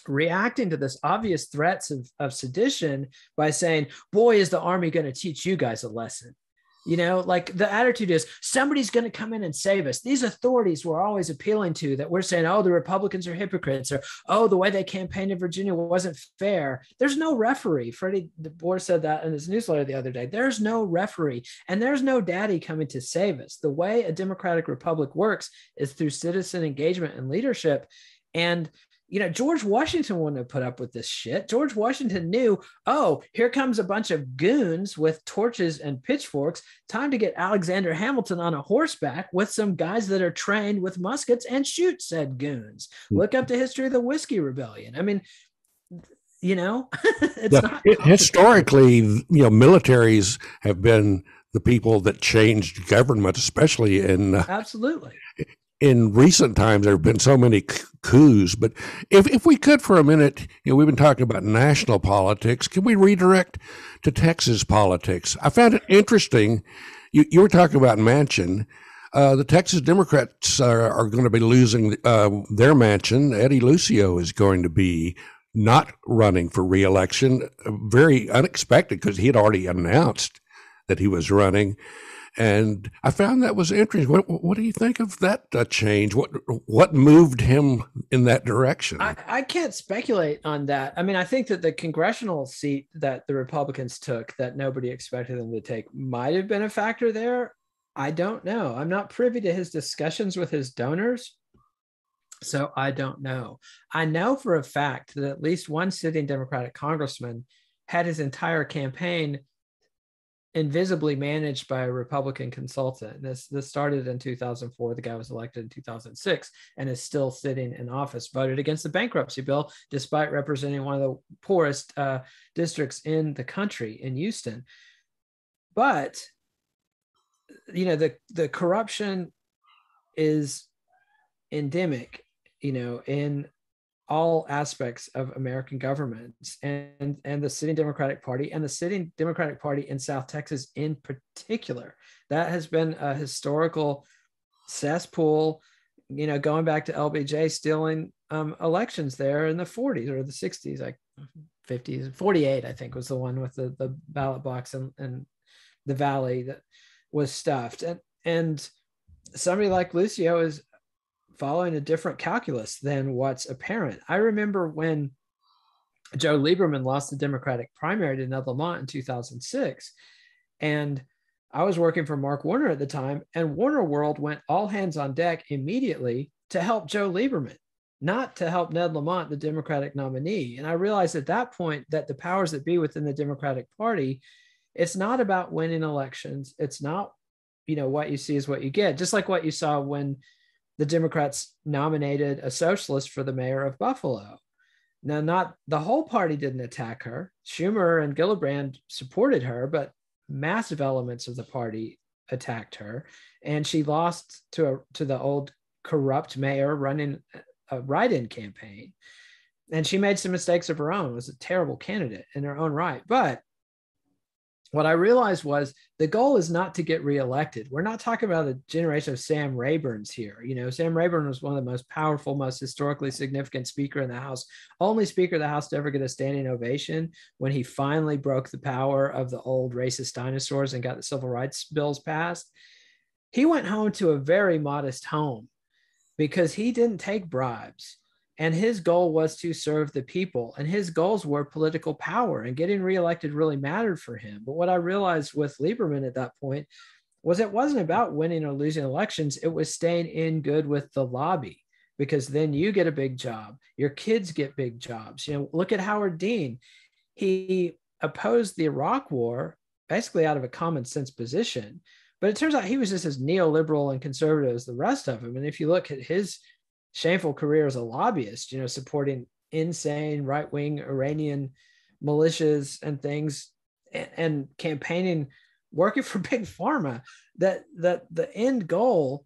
reacting to this obvious threats of sedition by saying, boy, is the army going to teach you guys a lesson. Like the attitude is somebody's going to come in and save us. These authorities we're always appealing to that we're saying, oh, the Republicans are hypocrites, or, oh, the way they campaigned in Virginia wasn't fair. There's no referee. Freddie DeBoer said that in his newsletter the other day. There's no referee and there's no daddy coming to save us. The way a democratic republic works is through citizen engagement and leadership. And George Washington wouldn't have put up with this shit. George Washington knew, oh, here comes a bunch of goons with torches and pitchforks. Time to get Alexander Hamilton on a horseback with some guys that are trained with muskets and shoot said goons. Look up the history of the Whiskey Rebellion. I mean, it's not historically, militaries have been the people that changed government, especially in absolutely. In recent times, there have been so many coups, but if we could for a minute, we've been talking about national politics. Can we redirect to Texas politics? I found it interesting. You were talking about Manchin. The Texas Democrats are going to be losing their Manchin. Eddie Lucio is going to be not running for reelection. Very unexpected because he had already announced that he was running. And I found that was interesting. What do you think of that change? What moved him in that direction? I can't speculate on that. I mean, I think that the congressional seat that the Republicans took that nobody expected them to take might have been a factor there. I don't know. I'm not privy to his discussions with his donors, so I don't know. I know for a fact that at least one sitting Democratic congressman had his entire campaign invisibly managed by a Republican consultant. This started in 2004. The guy was elected in 2006 and is still sitting in office, voted against the bankruptcy bill, despite representing one of the poorest districts in the country in Houston. But, the corruption is endemic, in all aspects of American governments, and the sitting Democratic Party and the sitting Democratic Party in South Texas in particular. That has been a historical cesspool, going back to LBJ stealing elections there in the 40s or the 60s, like 50s, 48, I think was the one with the ballot box and the valley that was stuffed. And somebody like Lucio is following a different calculus than what's apparent. I remember when Joe Lieberman lost the Democratic primary to Ned Lamont in 2006, and I was working for Mark Warner at the time, and Warner World went all hands on deck immediately to help Joe Lieberman, not to help Ned Lamont, the Democratic nominee. And I realized at that point that the powers that be within the Democratic Party, it's not about winning elections. It's not, what you see is what you get, just like what you saw when the Democrats nominated a socialist for the mayor of Buffalo. Now, not the whole party didn't attack her. Schumer and Gillibrand supported her, but massive elements of the party attacked her. And she lost to the old corrupt mayor running a write-in campaign. And she made some mistakes of her own, was a terrible candidate in her own right. But what I realized was the goal is not to get reelected. We're not talking about a generation of Sam Rayburn's here. Sam Rayburn was one of the most powerful, most historically significant speaker in the House, only speaker of the House to ever get a standing ovation when he finally broke the power of the old racist dinosaurs and got the civil rights bills passed. He went home to a very modest home because he didn't take bribes. And his goal was to serve the people. And his goals were political power, and getting reelected really mattered for him. But what I realized with Lieberman at that point was it wasn't about winning or losing elections. It was staying in good with the lobby, because then you get a big job. Your kids get big jobs. Look at Howard Dean. He opposed the Iraq War basically out of a common sense position. But it turns out he was just as neoliberal and conservative as the rest of them. And if you look at his shameful career as a lobbyist, supporting insane right-wing Iranian militias and things, and campaigning, working for Big Pharma, that the end goal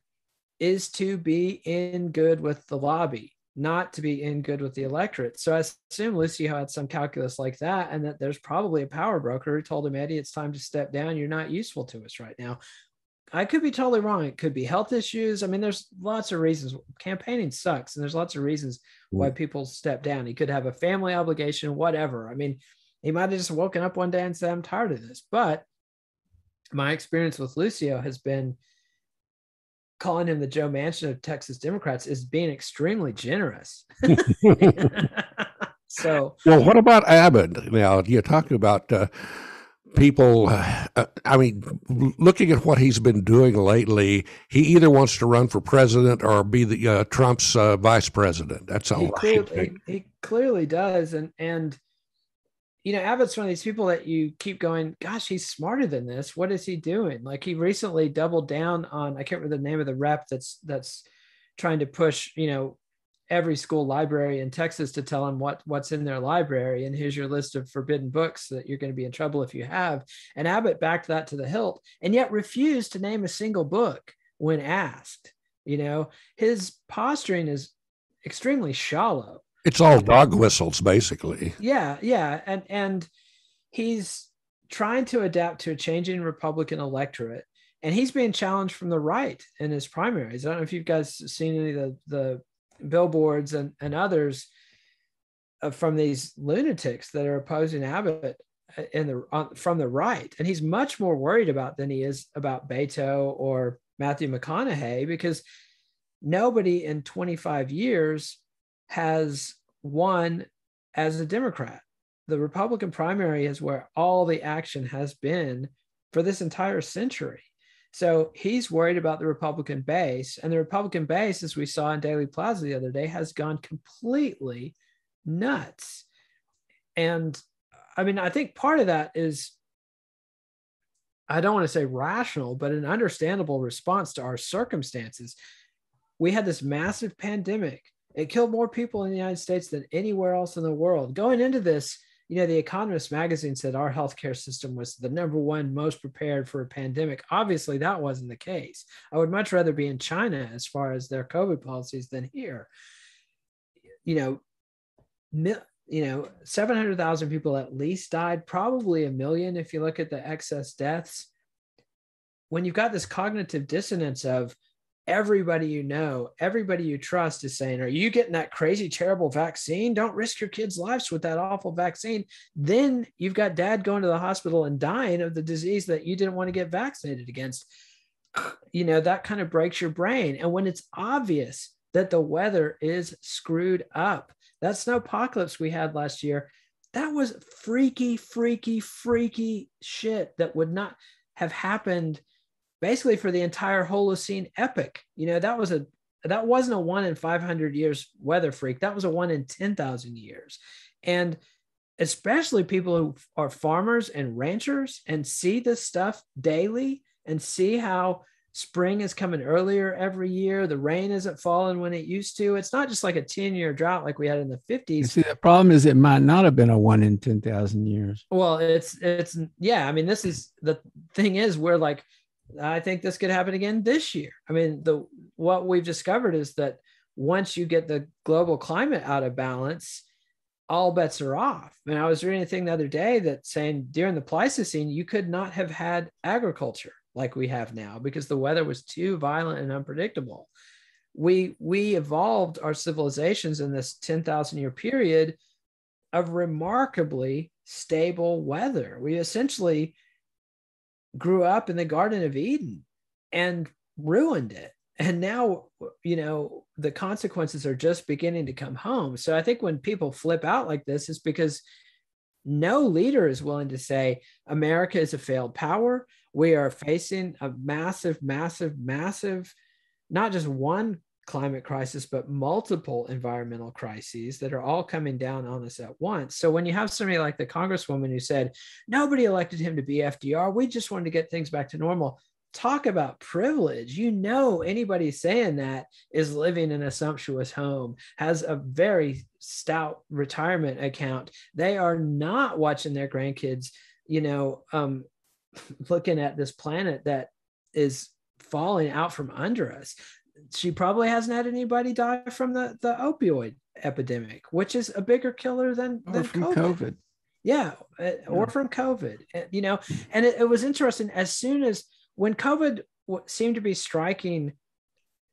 is to be in good with the lobby, not to be in good with the electorate. So I assume Lucio had some calculus like that, and that there's probably a power broker who told him, Eddie, it's time to step down. You're not useful to us right now. I could be totally wrong. It could be health issues. I mean, there's lots of reasons. Campaigning sucks, and there's lots of reasons why people step down. He could have a family obligation, whatever. I mean, he might have just woken up one day and said, I'm tired of this. But my experience with Lucio has been calling him the Joe Manchin of Texas Democrats is being extremely generous. So, well, what about Abbott? Now, you're talking about people. I mean, looking at what he's been doing lately, he either wants to run for president or be the Trump's vice president. That's all. He clearly does, and you know, Abbott's one of these people that you keep going, gosh, he's smarter than this. What is he doing? Like, he recently doubled down on, I can't remember the name of the rep that's trying to push, you know, every school library in Texas to tell them what's in their library. And here's your list of forbidden books that you're going to be in trouble if you have. And Abbott backed that to the hilt and yet refused to name a single book when asked. You know, his posturing is extremely shallow. It's all dog whistles, basically. Yeah. And he's trying to adapt to a changing Republican electorate. And he's being challenged from the right in his primaries. I don't know if you guys seen any of the billboards and others from these lunatics that are opposing Abbott from the right. And he's much more worried about than he is about Beto or Matthew McConaughey, because nobody in 25 years has won as a Democrat. The Republican primary is where all the action has been for this entire century. So he's worried about the Republican base, and the Republican base, as we saw in Daily Plaza the other day, has gone completely nuts. And I mean, I think part of that is, I don't want to say rational, but an understandable response to our circumstances. We had this massive pandemic. It killed more people in the United States than anywhere else in the world. Going into this, you know, the Economist magazine said our healthcare system was the #1 most prepared for a pandemic. Obviously, that wasn't the case. I would much rather be in China as far as their COVID policies than here. 700,000 people at least died, probably 1 million if you look at the excess deaths. When you've got this cognitive dissonance of everybody you know, everybody you trust is saying, are you getting that crazy, terrible vaccine? Don't risk your kids' lives with that awful vaccine. Then you've got dad going to the hospital and dying of the disease that you didn't want to get vaccinated against. You know, that kind of breaks your brain. And when it's obvious that the weather is screwed up, that snowpocalypse we had last year, that was freaky shit that would not have happened basically for the entire Holocene epoch. You know, that wasn't a 1 in 500 years weather freak. That was a 1 in 10,000 years. And especially people who are farmers and ranchers and see this stuff daily and see how spring is coming earlier every year. The rain isn't falling when it used to. It's not just like a 10-year drought like we had in the 50s. See, the problem is it might not have been a 1 in 10,000 years. Well, it's yeah. I mean, this is the thing is we're like, I think this could happen again this year. I mean, what we've discovered is that once you get the global climate out of balance, all bets are off. And I was reading a thing the other day that saying during the Pleistocene, you could not have had agriculture like we have now because the weather was too violent and unpredictable. We evolved our civilizations in this 10,000 year period of remarkably stable weather. We essentially grew up in the Garden of Eden and ruined it. And now, you know, the consequences are just beginning to come home. So I think when people flip out like this, it's because no leader is willing to say America is a failed power. We are facing a massive, not just one climate crisis, but multiple environmental crises that are all coming down on us at once. So when you have somebody like the Congresswoman who said, nobody elected him to be FDR, we just wanted to get things back to normal. Talk about privilege. You know, anybody saying that is living in a sumptuous home, has a very stout retirement account. They are not watching their grandkids, you know, looking at this planet that is falling out from under us. She probably hasn't had anybody die from the opioid epidemic, which is a bigger killer than from COVID. Yeah, or from COVID, you know. And it was interesting, as soon as when COVID seemed to be striking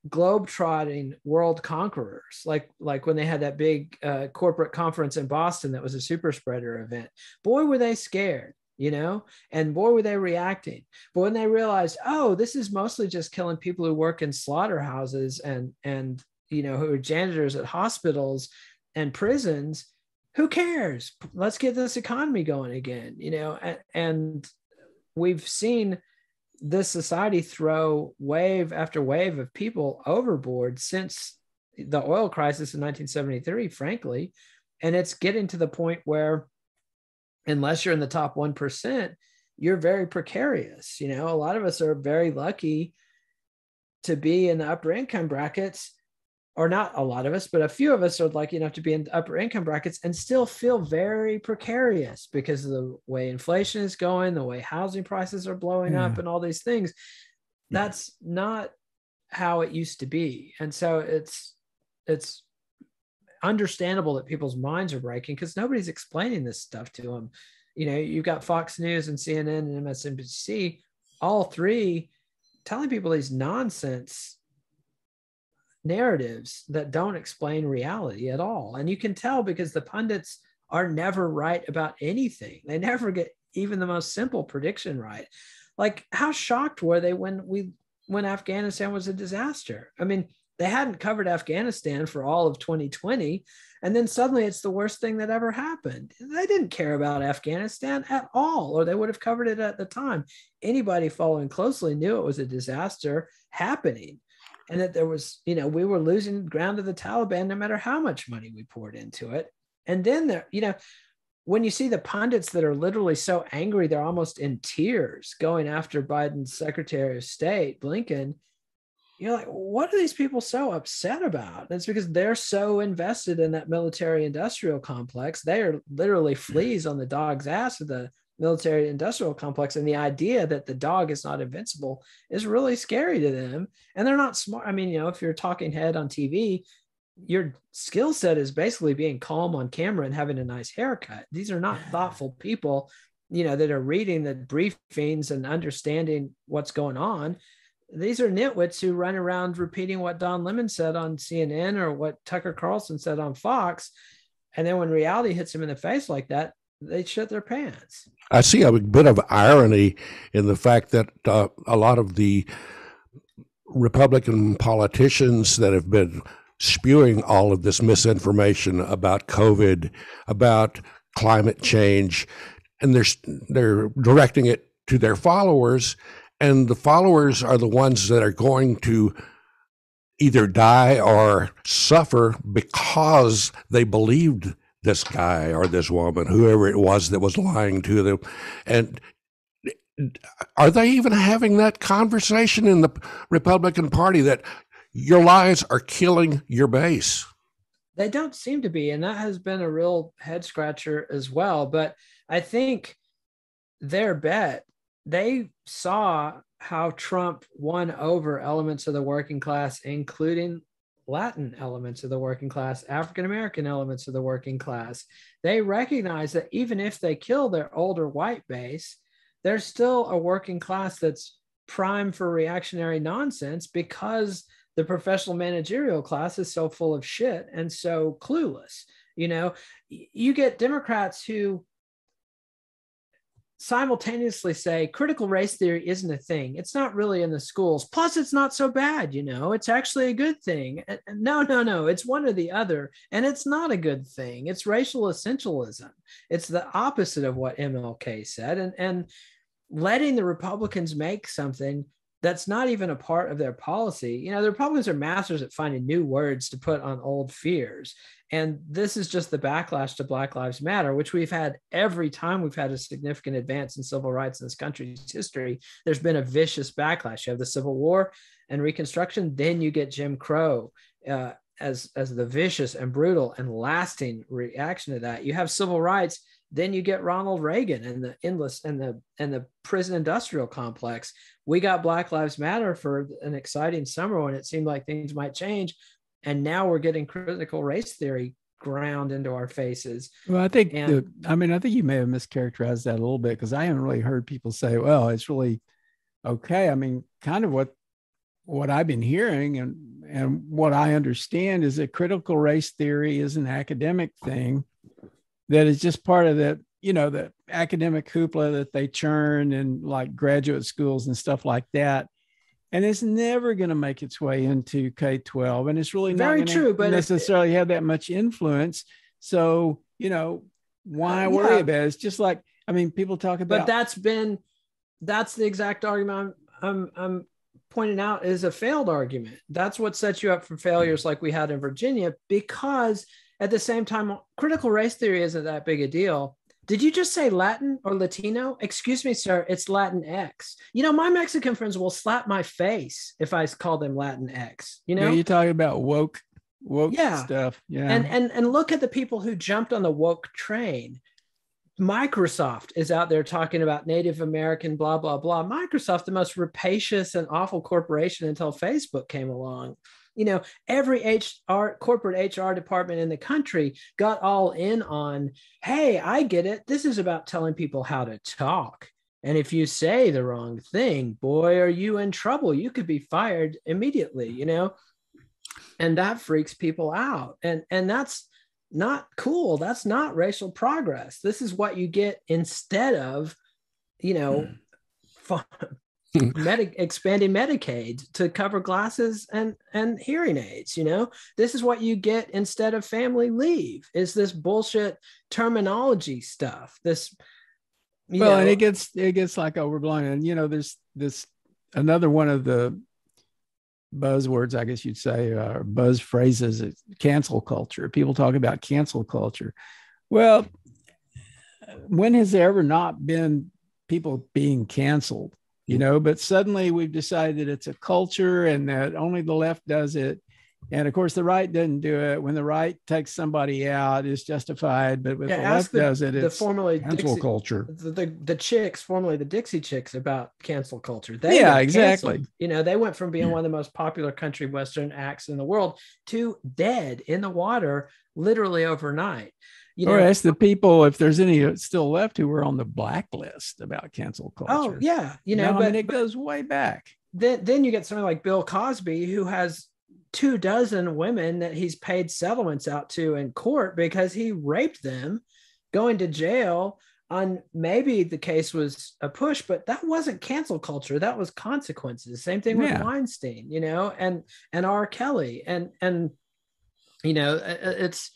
globe-trotting world conquerors, like when they had that big corporate conference in Boston that was a super spreader event, boy, were they scared, you know, and boy, were they reacting. But when they realized, oh, this is mostly just killing people who work in slaughterhouses and you know, who are janitors at hospitals and prisons, who cares? Let's get this economy going again, you know. And we've seen this society throw wave after wave of people overboard since the oil crisis in 1973, frankly. And it's getting to the point where, unless you're in the top 1%, you're very precarious. You know, a lot of us are very lucky to be in the upper income brackets, or not a lot of us, but a few of us are lucky enough to be in upper income brackets and still feel very precarious because of the way inflation is going, the way housing prices are blowing up, and all these things. That's not how it used to be. And so it's understandable that people's minds are breaking because nobody's explaining this stuff to them. You know, you've got Fox News and CNN and MSNBC, all three telling people these nonsense narratives that don't explain reality at all. And you can tell because the pundits are never right about anything. They never get even the most simple prediction right. Like, how shocked were they when Afghanistan was a disaster? I mean, they hadn't covered Afghanistan for all of 2020. And then suddenly it's the worst thing that ever happened. They didn't care about Afghanistan at all, or they would have covered it at the time. Anybody following closely knew it was a disaster happening, and that there was, you know, we were losing ground to the Taliban no matter how much money we poured into it. And then there, you know, when you see the pundits that are literally so angry, they're almost in tears going after Biden's Secretary of State, Blinken, you're like, what are these people so upset about? And it's because they're so invested in that military industrial complex. They are literally fleas on the dog's ass of the military industrial complex. And the idea that the dog is not invincible is really scary to them. And they're not smart. I mean, you know, if you're a talking head on TV, your skill set is basically being calm on camera and having a nice haircut. These are not thoughtful people, you know, that are reading the briefings and understanding what's going on. These are nitwits who run around repeating what Don Lemon said on CNN or what Tucker Carlson said on Fox. And then when reality hits them in the face like that, they shit their pants. I see a bit of irony in the fact that a lot of the Republican politicians that have been spewing all of this misinformation about COVID, about climate change, and they're directing it to their followers, and the followers are the ones that are going to either die or suffer because they believed this guy or this woman, whoever it was that was lying to them. And are they even having that conversation in the Republican Party that your lies are killing your base? They don't seem to be. And that has been a real head scratcher as well. But I think their bet, they saw how Trump won over elements of the working class, including Latin elements of the working class, African-American elements of the working class. They recognize that even if they kill their older white base, there's still a working class that's primed for reactionary nonsense because the professional managerial class is so full of shit and so clueless. You know, you get Democrats who simultaneously say critical race theory isn't a thing. It's not really in the schools. Plus, it's not so bad. You know, it's actually a good thing. No. It's one or the other. And it's not a good thing. It's racial essentialism. It's the opposite of what MLK said. And letting the Republicans make something that's not even a part of their policy. You know, the Republicans are masters at finding new words to put on old fears. And this is just the backlash to Black Lives Matter, which we've had every time we've had a significant advance in civil rights in this country's history. There's been a vicious backlash. You have the Civil War and Reconstruction, then you get Jim Crow as the vicious and brutal and lasting reaction to that. You have civil rights, Then you get Ronald Reagan and the endless and the prison industrial complex. We got Black Lives Matter for an exciting summer when it seemed like things might change. And now we're getting critical race theory ground into our faces. Well, I think I think you may have mischaracterized that a little bit, because I haven't really heard people say, well, it's really okay. I mean, kind of what I've been hearing and what I understand is that critical race theory is an academic thing that is just part of that, the academic hoopla that they churn in like graduate schools and stuff like that. And it's never going to make its way into K-12. And it's really not very true, but necessarily have that much influence. So, why worry about it? It's just like, people talk about. But that's the exact argument I'm pointing out is a failed argument. That's what sets you up for failures like we had in Virginia, because at the same time, critical race theory isn't that big a deal. Did you just say Latin or Latino? Excuse me, sir, it's Latinx. My Mexican friends will slap my face if I call them Latinx. Yeah, you're talking about woke stuff. Yeah. And look at the people who jumped on the woke train. Microsoft is out there talking about Native American, blah, blah, blah. Microsoft, the most rapacious and awful corporation until Facebook came along. Every corporate HR department in the country got all in on, hey, I get it. This is about telling people how to talk. And if you say the wrong thing, boy, are you in trouble. You could be fired immediately, and that freaks people out. And that's not cool. That's not racial progress. This is what you get instead of, expanding Medicaid to cover glasses and hearing aids. This is what you get instead of family leave, is this bullshit terminology stuff. And it gets like overblown. And there's this another one of the buzzwords, I guess you'd say, or buzz phrases, is cancel culture. People talk about cancel culture. Well, when has there ever not been people being canceled? But suddenly we've decided it's a culture and that only the left does it. And of course, the right doesn't do it. When the right takes somebody out, it's justified. But when the left does it, it's cancel culture. The chicks, formerly the Dixie Chicks, about cancel culture. Exactly. They went from being one of the most popular country western acts in the world to dead in the water, literally overnight. Ask the people if there's any still left who were on the blacklist about cancel culture. Oh, yeah. But it goes way back. Then you get somebody like Bill Cosby, who has 24 women that he's paid settlements out to in court because he raped them, going to jail on, maybe the case was a push, but that wasn't cancel culture. That was consequences. Same thing with Weinstein, and R. Kelly. And it's,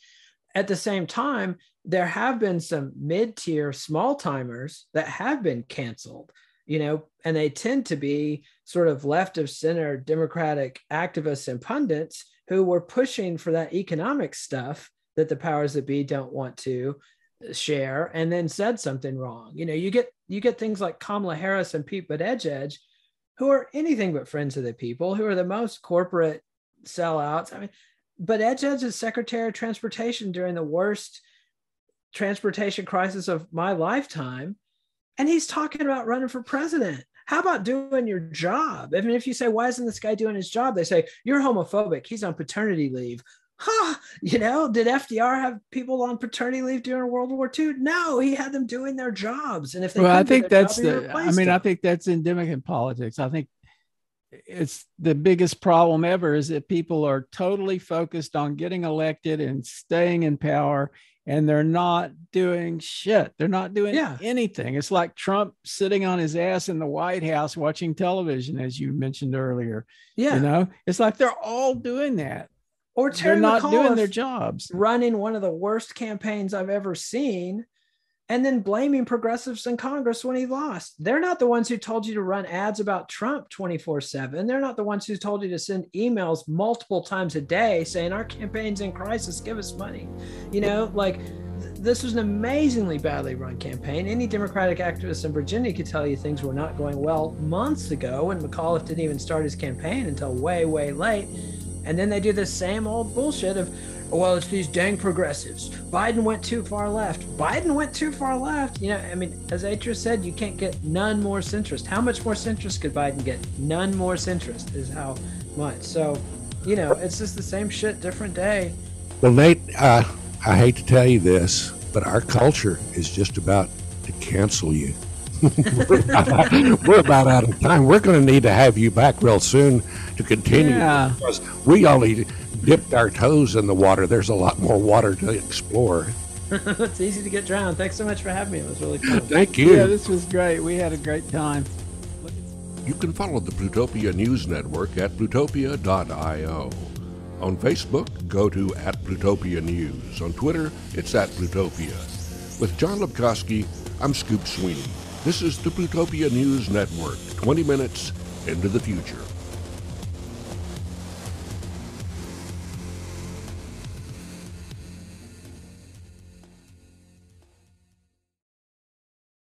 at the same time, there have been some mid-tier small timers that have been canceled, and they tend to be sort of left of center Democratic activists and pundits who were pushing for that economic stuff that the powers that be don't want to share, and then said something wrong. You get things like Kamala Harris and Pete Buttigieg, who are anything but friends of the people, who are the most corporate sellouts. Buttigieg is Secretary of Transportation during the worst transportation crisis of my lifetime, and he's talking about running for president. How about doing your job? If you say, why isn't this guy doing his job? They say, you're homophobic. He's on paternity leave. Did FDR have people on paternity leave during World War II? No, he had them doing their jobs. And if they I think that's I think that's endemic in politics. I think it's the biggest problem ever is that people are totally focused on getting elected and staying in power, and they're not doing shit. They're not doing anything. It's like Trump sitting on his ass in the White House watching television, as you mentioned earlier. Yeah. It's like they're all doing that. Or Terry they're not McAuliffe doing their jobs. Running one of the worst campaigns I've ever seen, and then blaming progressives in Congress when he lost. They're not the ones who told you to run ads about Trump 24/7. They're not the ones who told you to send emails multiple times a day saying our campaign's in crisis, give us money. This was an amazingly badly run campaign. Any Democratic activist in Virginia could tell you things were not going well months ago, and McAuliffe didn't even start his campaign until way, way late. And then they do the same old bullshit of, well, it's these dang progressives. Biden went too far left. Biden went too far left. You know, I mean, as Atria said, you can't get none more centrist. How much more centrist could Biden get? None more centrist is how much. So, you know, it's just the same shit, different day. Well, Nate, I hate to tell you this, but our culture is just about to cancel you. We're about out of time. We're going to need to have you back real soon to continue, because we only dipped our toes in the water. There's a lot more water to explore. It's easy to get drowned. Thanks so much for having me. It was really fun. Thank you. Yeah, this was great. We had a great time. You can follow the Plutopia News Network at plutopia.io. On Facebook, go to @Plutopia News. On Twitter, it's @Plutopia. With Jon Lieberman, I'm Scoop Sweeney. This is the Plutopia News Network, 20 minutes into the future.